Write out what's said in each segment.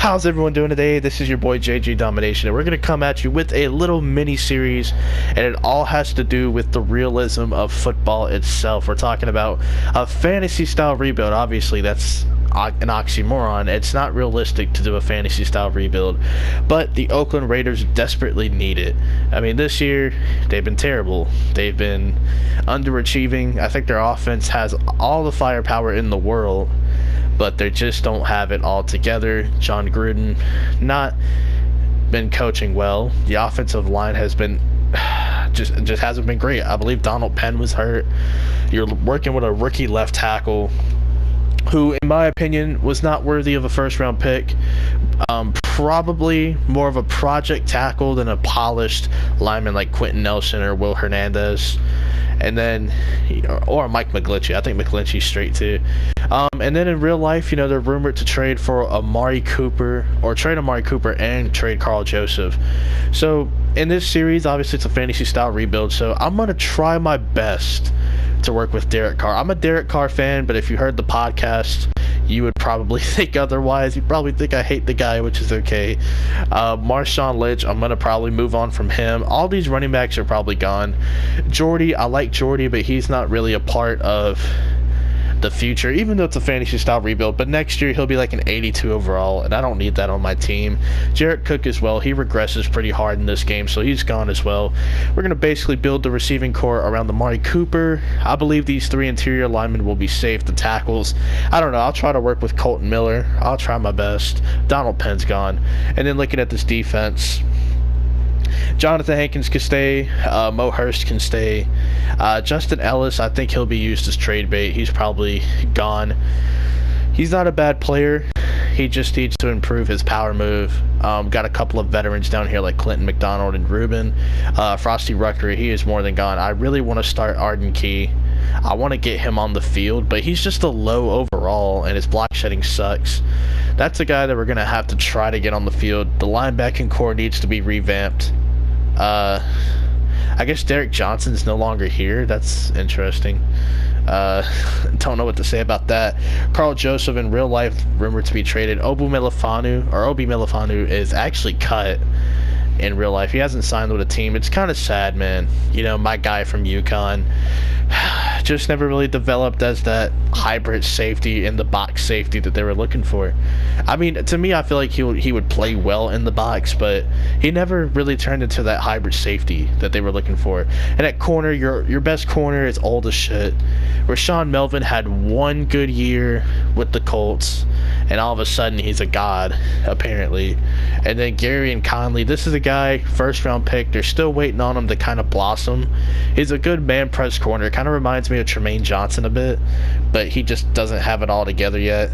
How's everyone doing today? This is your boy JG Domination, and we're going to come at you with a little mini-series, and it all has to do with the realism of football itself. We're talking about a fantasy-style rebuild. Obviously, that's an oxymoron. It's not realistic to do a fantasy-style rebuild, but the Oakland Raiders desperately need it. I mean, this year, they've been terrible. They've been underachieving. I think their offense has all the firepower in the world, but they just don't have it all together. John Gruden not been coaching well. The offensive line has been just hasn't been great. I believe Donald Penn was hurt. You're working with a rookie left tackle who, in my opinion, was not worthy of a first-round pick. Probably more of a project tackle than a polished lineman like Quentin Nelson or Will Hernandez. And then, or Mike McGlinchey. I think McGlinchey's straight too. And then in real life, they're rumored to trade for Amari Cooper, or trade Amari Cooper and trade Carl Joseph. So in this series, obviously it's a fantasy style rebuild, so I'm going to try my best to work with Derek Carr. I'm a Derek Carr fan, but if you heard the podcast, you would probably think otherwise. You'd probably think I hate the guy, which is okay. Marshawn Lynch, I'm going to probably move on from him. All these running backs are probably gone. Jordy, I like Jordy, but he's not really a part of the future, even though it's a fantasy style rebuild. But next year he'll be like an 82 overall, and I don't need that on my team. Jarrett Cook as well, he regresses pretty hard in this game, so he's gone as well. We're going to basically build the receiving core around Amari Cooper. I believe these three interior linemen will be safe. The tackles, I don't know, I'll try to work with Colton Miller. I'll try my best. Donald Penn's gone. And then looking at this defense, Jonathan Hankins can stay. Mo Hurst can stay. Justin Ellis, I think he'll be used as trade bait. He's probably gone. He's not a bad player. He just needs to improve his power move. Got a couple of veterans down here like Clinton McDonald and Ruben. Frosty Rucker, he is more than gone. I really want to start Arden Key. I want to get him on the field, but he's just a low overall, and his block shedding sucks. That's a guy that we're going to have to try to get on the field. The linebacking core needs to be revamped. I guess Derek Johnson's no longer here. That's interesting. Don't know what to say about that. Carl Joseph in real life rumored to be traded. Obi Melifonwu is actually cut in real life. He hasn't signed with a team. It's kind of sad, man. My guy from UConn just never really developed as that hybrid safety in the box safety that they were looking for. I mean, to me, I feel like he would play well in the box, but he never really turned into that hybrid safety that they were looking for. And at corner, your best corner is old as shit. Rashawn Melvin had one good year with the Colts, and all of a sudden he's a god, apparently. And then Gary and Conley, this is a guy, first round pick. They're still waiting on him to kind of blossom. He's a good man press corner. Kind of reminds me of Tremaine Johnson a bit, but he just doesn't have it all together yet.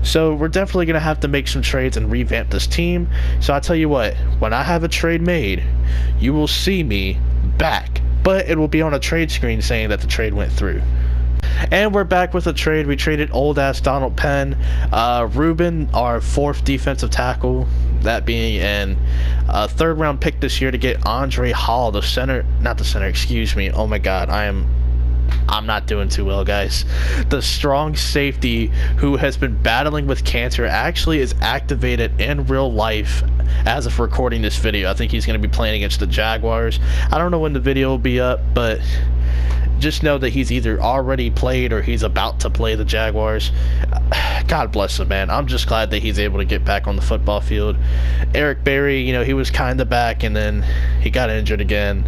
So we're definitely going to have to make some trades and revamp this team. So I'll tell you what, when I have a trade made, you will see me back, but it will be on a trade screen saying that the trade went through. And we're back with a trade. We traded old-ass Donald Penn. Ruben, our fourth defensive tackle, that being an third-round pick this year to get Andre Hall, excuse me. Oh, my God. I'm not doing too well, guys. The strong safety who has been battling with cancer actually is activated in real life as of recording this video. I think he's going to be playing against the Jaguars. I don't know when the video will be up, but just know that he's either already played or he's about to play the Jaguars. God bless him, man. I'm just glad that he's able to get back on the football field. Eric Berry, he was kind of back, and then he got injured again.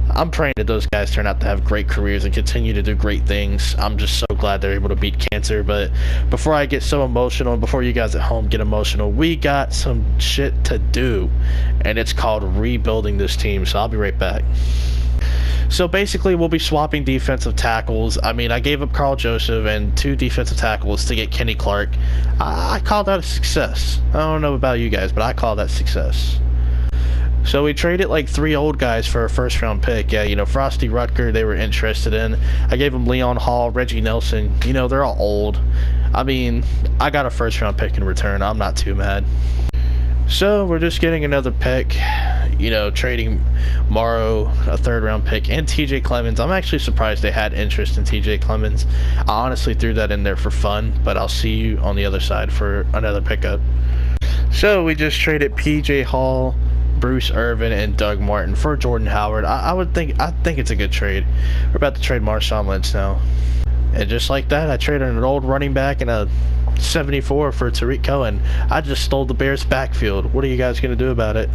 I'm praying that those guys turn out to have great careers and continue to do great things. I'm just so glad they're able to beat cancer. But before I get so emotional, and before you guys at home get emotional, we got some shit to do, and it's called rebuilding this team. So I'll be right back. So basically, we'll be swapping defensive tackles. I mean, I gave up Carl Joseph and 2 defensive tackles to get Kenny Clark. I call that a success. I don't know about you guys, but I call that success. So we traded like 3 old guys for a first-round pick. Yeah, Frosty Rutger, they were interested in. I gave them Leon Hall, Reggie Nelson. They're all old. I mean, I got a first-round pick in return. I'm not too mad. So we're just getting another pick, trading Morrow, a third-round pick, and TJ Clemens. I'm actually surprised they had interest in TJ Clemens. I honestly threw that in there for fun, but I'll see you on the other side for another pickup. So we just traded PJ Hall, Bruce Irvin, and Doug Martin for Jordan Howard. I think it's a good trade. We're about to trade Marshawn Lynch now. And just like that, I traded an old running back and a 74 for Tariq Cohen. I just stole the Bears' backfield. What are you guys going to do about it?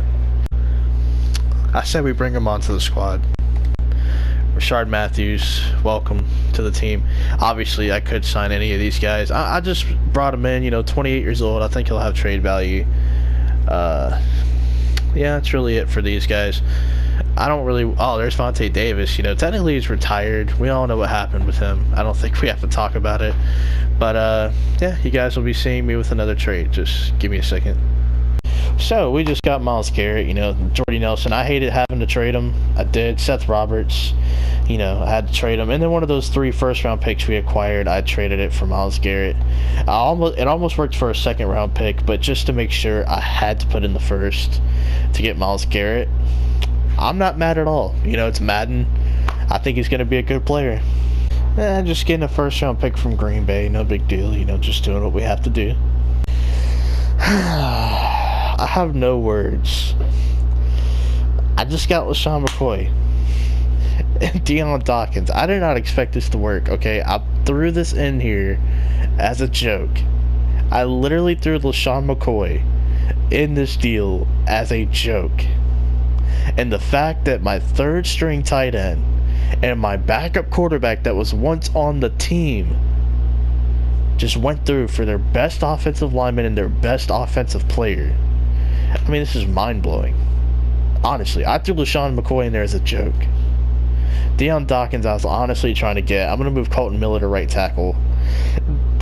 I said we bring him onto the squad. Rashard Matthews, welcome to the team. Obviously, I could sign any of these guys. I just brought him in, 28 years old. I think he'll have trade value. Yeah, that's really it for these guys. I don't really... Oh, there's Vontae Davis. Technically he's retired. We all know what happened with him. I don't think we have to talk about it. But, yeah, you guys will be seeing me with another trade. Just give me a second. So, we just got Myles Garrett, Jordy Nelson. I hated having to trade him. I did. Seth Roberts, I had to trade him. And then one of those 3 first-round picks we acquired, I traded it for Myles Garrett. It almost worked for a second-round pick, but just to make sure, I had to put in the first to get Myles Garrett. I'm not mad at all. It's Madden. I think he's going to be a good player. Just getting a first-round pick from Green Bay, no big deal. Just doing what we have to do. I have no words. I just got LaShawn McCoy and Deion Dawkins. I did not expect this to work, okay? I threw this in here as a joke. I literally threw LaShawn McCoy in this deal as a joke. And the fact that my third string tight end and my backup quarterback that was once on the team just went through for their best offensive lineman and their best offensive player. I mean, this is mind-blowing. Honestly, I threw LaShawn McCoy in there as a joke. Deion Dawkins, I was honestly trying to get. I'm going to move Colton Miller to right tackle.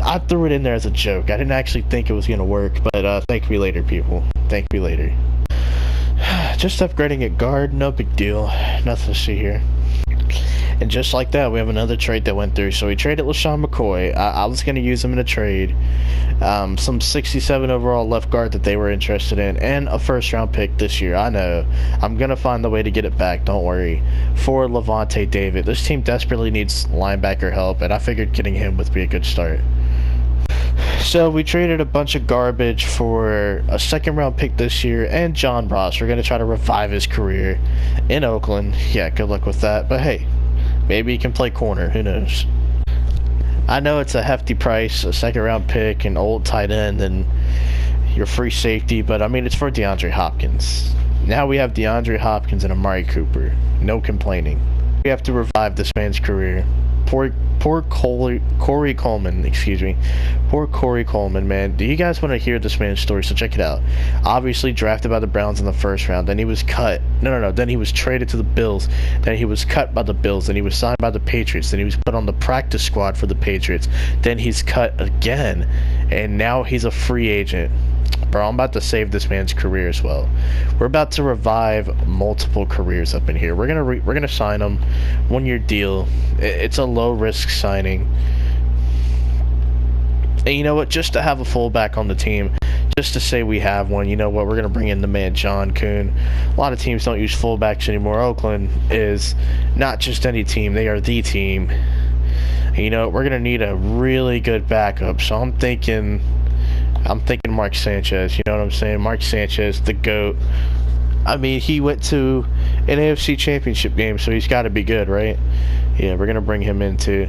I threw it in there as a joke. I didn't actually think it was going to work, but thank me later, people. Thank me later. Just upgrading at guard, no big deal. Nothing to see here. And just like that, we have another trade that went through. So we traded LaShawn McCoy. I was going to use him in a trade. Some 67 overall left guard that they were interested in. And a first-round pick this year. I know. I'm going to find the way to get it back. Don't worry. For Levante David. This team desperately needs linebacker help. And I figured getting him would be a good start. So we traded a bunch of garbage for a second-round pick this year and John Ross. We're going to try to revive his career in Oakland. Yeah, good luck with that. But hey. Maybe he can play corner. Who knows? I know it's a hefty price, a second-round pick, an old tight end, and your free safety, but, I mean, it's for DeAndre Hopkins. Now we have DeAndre Hopkins and Amari Cooper. No complaining. We have to revive this man's career. Poor Corey Coleman, excuse me. Poor Corey Coleman, man. Do you guys want to hear this man's story? So check it out. Obviously drafted by the Browns in the first round. Then he was cut. No. Then he was traded to the Bills. Then he was cut by the Bills. Then he was signed by the Patriots. Then he was put on the practice squad for the Patriots. Then he's cut again. And now he's a free agent. Bro, I'm about to save this man's career as well. We're about to revive multiple careers up in here. We're gonna sign him, 1-year deal. It's a low risk signing. And you know what? Just to have a fullback on the team, just to say we have one. You know what? We're gonna bring in the man John Kuhn. A lot of teams don't use fullbacks anymore. Oakland is not just any team; they are the team. And we're gonna need a really good backup. So I'm thinking Mark Sanchez, you know what I'm saying? Mark Sanchez, the GOAT. I mean, he went to an AFC championship game, so he's got to be good, right? Yeah, we're going to bring him in too.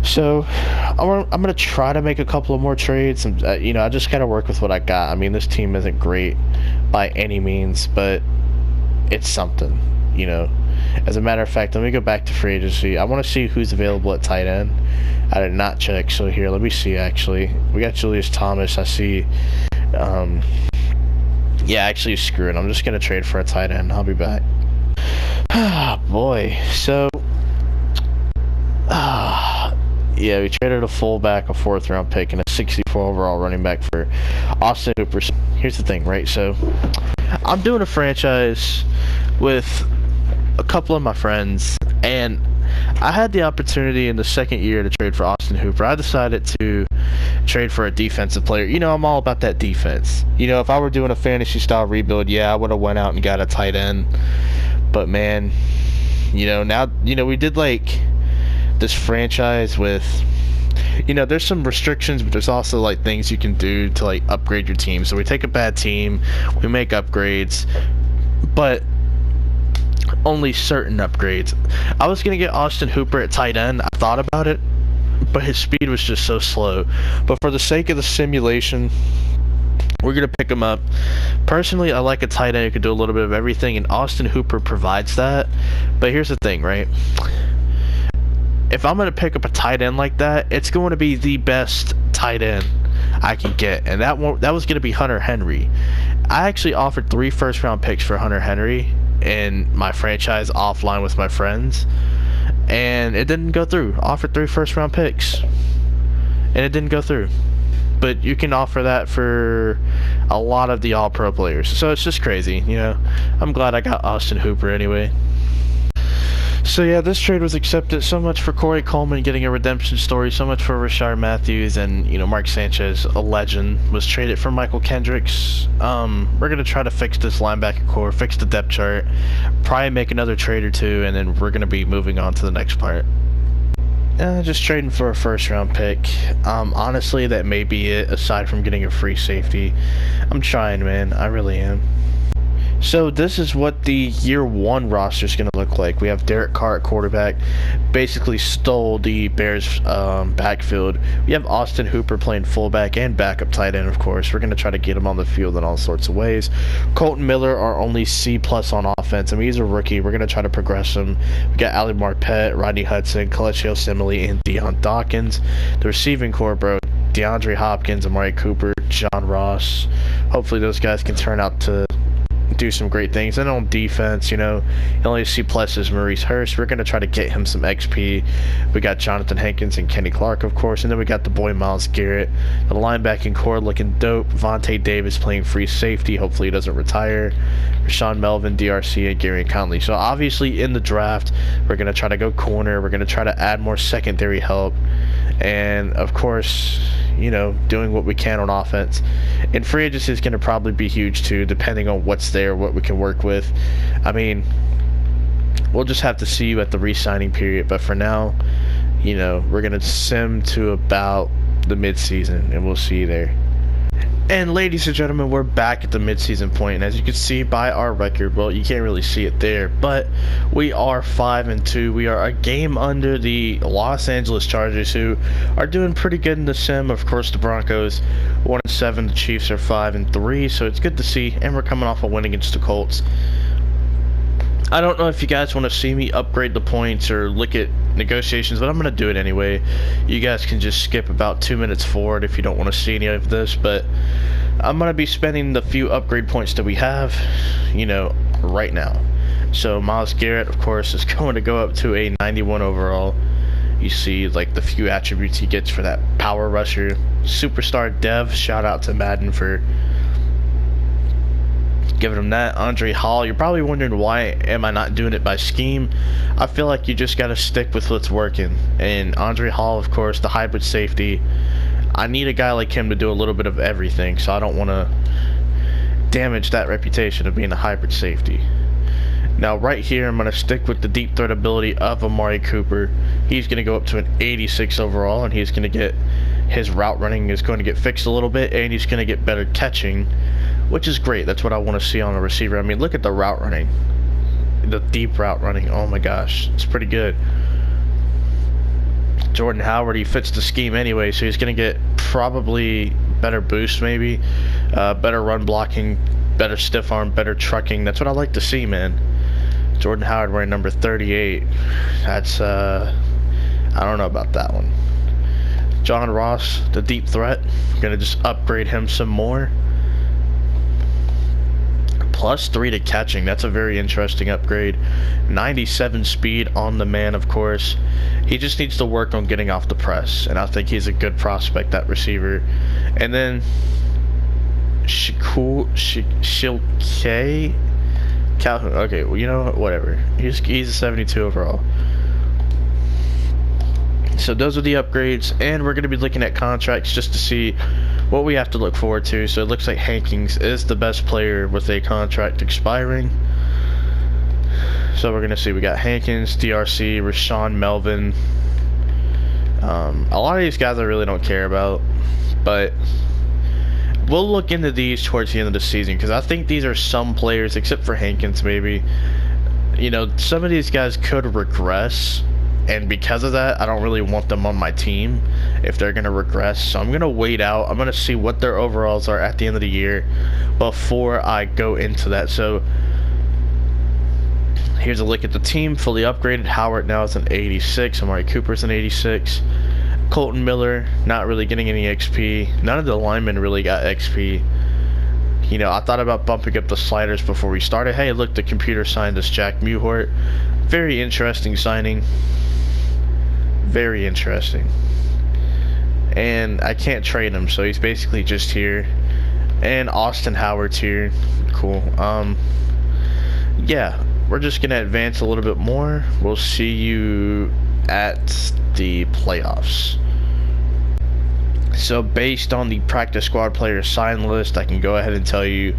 So, I'm going to try to make a couple of more trades. And, I just got to work with what I got. I mean, this team isn't great by any means, but it's something, As a matter of fact, let me go back to free agency. I want to see who's available at tight end. I did not check, so here, let me see, actually. We got Julius Thomas, I see. Yeah, actually, screw it. I'm just going to trade for a tight end. I'll be back. Ah, boy. So, yeah, we traded a fullback, a 4th-round pick, and a 64 overall running back for Austin Hooper. Here's the thing, right? So, I'm doing a franchise with a couple of my friends, and I had the opportunity in the second year to trade for Austin Hooper. I decided to trade for a defensive player. I'm all about that defense. If I were doing a fantasy style rebuild, yeah, I would have went out and got a tight end. But man, now we did like this franchise with you know, there's some restrictions, but there's also like things you can do to like upgrade your team. So we take a bad team, we make upgrades, but only certain upgrades. I was gonna get Austin Hooper at tight end. I thought about it, but his speed was just so slow. But for the sake of the simulation, we're gonna pick him up. Personally, I like a tight end who can do a little bit of everything, and Austin Hooper provides that. But here's the thing, right? If I'm going to pick up a tight end like that, it's going to be the best tight end I can get. And that was going to be Hunter Henry. I actually offered 3 first-round picks for Hunter Henry in my franchise offline with my friends. And it didn't go through. I offered 3 first-round picks. And it didn't go through. But you can offer that for a lot of the all-pro players. So it's just crazy, you know. I'm glad I got Austin Hooper anyway. So yeah, this trade was accepted. So much for Corey Coleman getting a redemption story. So much for Rashard Matthews, and you know, Mark Sanchez, a legend, was traded for Michael Kendricks. We're gonna try to fix this linebacker core, fix the depth chart, probably make another trade or two, and then we're gonna be moving on to the next part. Just trading for a first-round pick. Honestly, that may be it. Aside from getting a free safety, I'm trying, man. I really am. So this is what the year 1 roster is going to look like. We have Derek Carr at quarterback, basically stole the Bears backfield. We have Austin Hooper playing fullback and backup tight end, of course. We're going to try to get him on the field in all sorts of ways. Colton Miller, our only C+ on offense. I mean, he's a rookie. We're going to try to progress him. We got Ali Marpet, Rodney Hudson, Kelechi Osemele, and Deion Dawkins. The receiving corps, bro, DeAndre Hopkins, Amari Cooper, John Ross. Hopefully those guys can turn out to do some great things. And on defense, you know, the only C+ is Maurice Hurst. We're going to try to get him some XP. We got Jonathan Hankins and Kenny Clark, of course, and then we got the boy Myles Garrett. The linebacking core looking dope. Vontae Davis playing free safety. Hopefully he doesn't retire. Rashawn Melvin, DRC, and Gary Conley. So obviously in the draft, we're going to try to go corner. We're going to try to add more secondary help. And of course, you know, doing what we can on offense. And free agency is going to probably be huge too, depending on what's there, what we can work with. I mean, we'll just have to see you at the re-signing period. But for now, you know, we're going to sim to about the mid-season, and we'll see you there. And ladies and gentlemen, we're back at the mid-season point, and as you can see by our record, well, you can't really see it there, but we are 5-2. We are a game under the Los Angeles Chargers, who are doing pretty good in the sim. Of course, the Broncos 1-7. The Chiefs are 5-3, so it's good to see, and we're coming off a win against the Colts. I don't know if you guys want to see me upgrade the points or look at negotiations, but I'm going to do it anyway. You guys can just skip about 2 minutes forward if you don't want to see any of this, but I'm going to be spending the few upgrade points that we have, you know, right now. So Myles Garrett, of course, is going to go up to a 91 overall. You see, like, the few attributes he gets for that power rusher. Superstar Dev, shout out to Madden for giving him that. Andre Hall, you're probably wondering why am I not doing it by scheme. I feel like you just got to stick with what's working. And Andre Hall, of course, the hybrid safety. I need a guy like him to do a little bit of everything, so I don't want to damage that reputation of being a hybrid safety. Now right here, I'm going to stick with the deep threat ability of Amari Cooper. He's going to go up to an 86 overall, and he's going to get, his route running is going to get fixed a little bit, and he's going to get better catching, which is great. That's what I want to see on a receiver. I mean, look at the route running. The deep route running. Oh my gosh. It's pretty good. Jordan Howard, he fits the scheme anyway, so he's going to get probably better boost maybe. Better run blocking, better stiff arm, better trucking. That's what I like to see, man. Jordan Howard wearing number 38. That's, I don't know about that one. John Ross, the deep threat. Going to just upgrade him some more. +3 to catching. That's a very interesting upgrade. 97 speed on the man, of course. He just needs to work on getting off the press, and I think he's a good prospect, that receiver. And then Shilke Calhoun. Okay, well, you know what? Whatever. He's a 72 overall. So those are the upgrades, and we're going to be looking at contracts just to see what we have to look forward to. So it looks like Hankins is the best player with a contract expiring. So we're going to see, we got Hankins, DRC, Rashawn Melvin, A lot of these guys I really don't care about, but we'll look into these towards the end of the season, because I think these are some players, except for Hankins maybe, you know, some of these guys could regress, and because of that, I don't really want them on my team if they're going to regress. So I'm going to wait out. I'm going to see what their overalls are at the end of the year before I go into that. So here's a look at the team. Fully upgraded. Howard now is an 86. Amari Cooper's an 86. Colton Miller, not really getting any XP. None of the linemen really got XP. You know, I thought about bumping up the sliders before we started. Hey, look, the computer signed us Jack Muhort. Very interesting signing. Very interesting. And I can't trade him, so he's basically just here. And Austin Howard's here. Cool. Yeah, we're just gonna advance a little bit more. We'll see you at the playoffs. So based on the practice squad player sign list, I can go ahead and tell you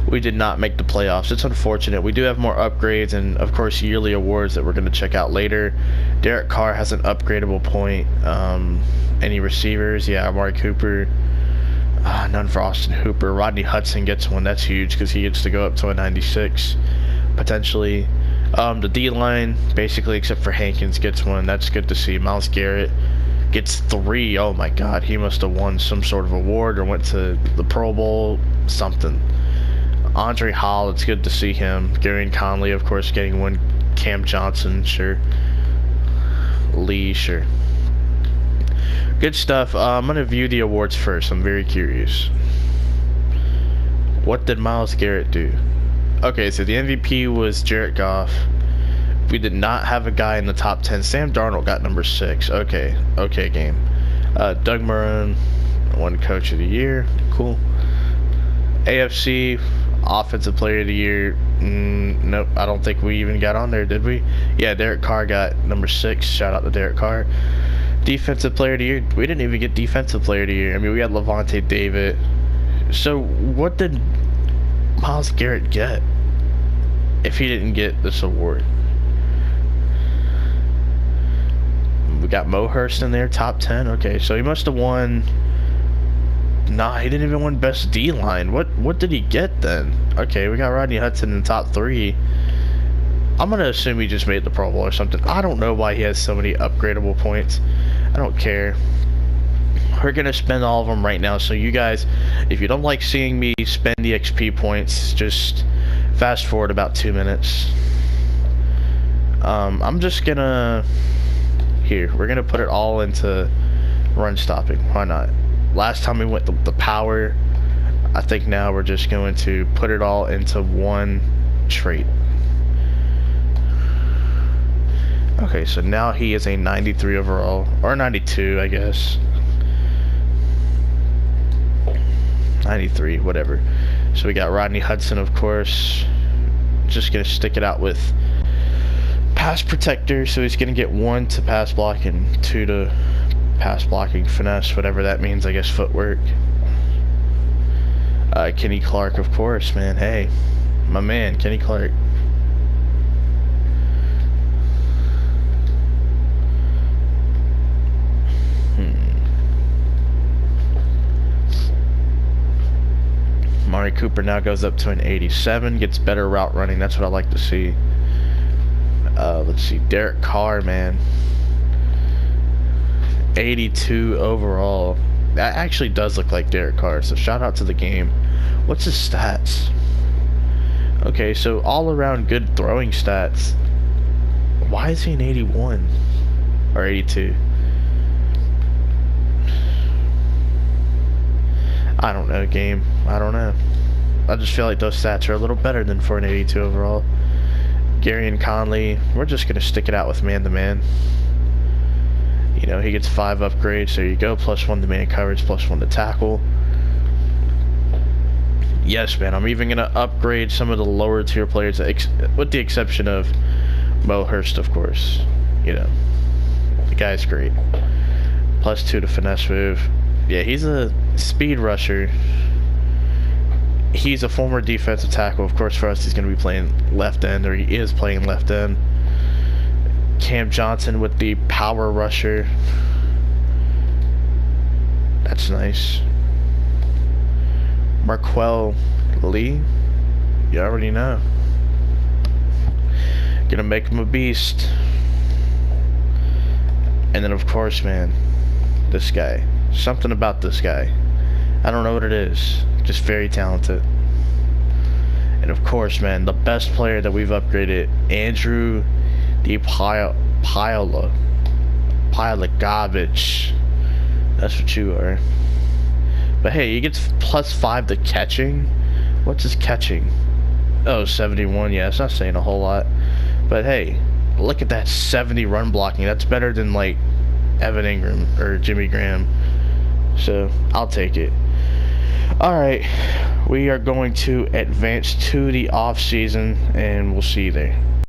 we did not make the playoffs. It's unfortunate. We do have more upgrades and of course yearly awards that we're going to check out later. Derek Carr has an upgradable point. Any receivers? Yeah, Amari Cooper. None for Austin Hooper. Rodney Hudson gets one. That's huge because he gets to go up to a 96 potentially. The D-line, basically except for Hankins, gets one. That's good to see. Myles Garrett gets 3. Oh my god, he must have won some sort of award or went to the Pro Bowl, something. Andre Hall, it's good to see him. Gary Conley, of course, getting 1. Cam Johnson, sure. Lee, sure. Good stuff. I'm going to view the awards first. I'm very curious. What did Myles Garrett do? Okay, so the MVP was Jared Goff. We did not have a guy in the top 10. Sam Darnold got number 6. Okay game. Doug Marrone won Coach of the Year. Cool. AFC Offensive Player of the Year. Nope, I don't think we even got on there, did we? Yeah, Derek Carr got number 6. Shout out to Derek Carr. Defensive Player of the Year. We didn't even get Defensive Player of the Year. I mean, we had Levante David. So what did Myles Garrett get if he didn't get this award? We got Mo Hurst in there, top 10. Okay, so he must have won. Nah, he didn't even win Best D-line. What did he get then? Okay, we got Rodney Hudson in the top 3. I'm gonna assume he just made the Pro Bowl or something. I don't know why he has so many upgradable points. I don't care. We're gonna spend all of them right now. So you guys, if you don't like seeing me spend the XP points, just fast forward about 2 minutes. I'm just gonna. Here, we're gonna put it all into run stopping. Why not? Last time we went the power. I think now we're just going to put it all into one trait. Okay, so now he is a 93 overall, or 92, I guess. 93, whatever. So we got Rodney Hudson, of course. Just gonna stick it out with pass protector, so he's gonna get 1 to pass block and 2 to pass blocking finesse, whatever that means, I guess footwork. Kenny Clark, of course, man. Hey, my man, Kenny Clark. Amari Cooper now goes up to an 87, gets better route running. That's what I like to see. Let's see, Derek Carr, man, 82 overall. That actually does look like Derek Carr, so shout out to the game. What's his stats? Okay, so all around good throwing stats. Why is he an 81 or 82? I don't know, game. I don't know. I just feel like those stats are a little better than for an 82 overall. Gary and Conley, we're just gonna stick it out with man-to-man. You know, he gets 5 upgrades. There you go. +1 to man coverage, +1 to tackle. Yes, man. I'm even gonna upgrade some of the lower tier players, with the exception of Mo Hurst, of course. You know, the guy's great. +2 to finesse move. Yeah, he's a speed rusher. He's a former defensive tackle. Of course, for us, he's going to be playing left end, or he is playing left end. Cam Johnson with the power rusher. That's nice. Marquell Lee. You already know. Gonna make him a beast. And then, of course, man, this guy. Something about this guy. I don't know what it is. Just very talented. And of course, man, the best player that we've upgraded, Andrew Pilagovich. That's what you are. But hey, he gets +5 to catching. What's his catching? Oh, 71. Yeah, it's not saying a whole lot. But hey, look at that 70 run blocking. That's better than like Evan Ingram or Jimmy Graham. So I'll take it. Alright, we are going to advance to the off season, and we'll see you there.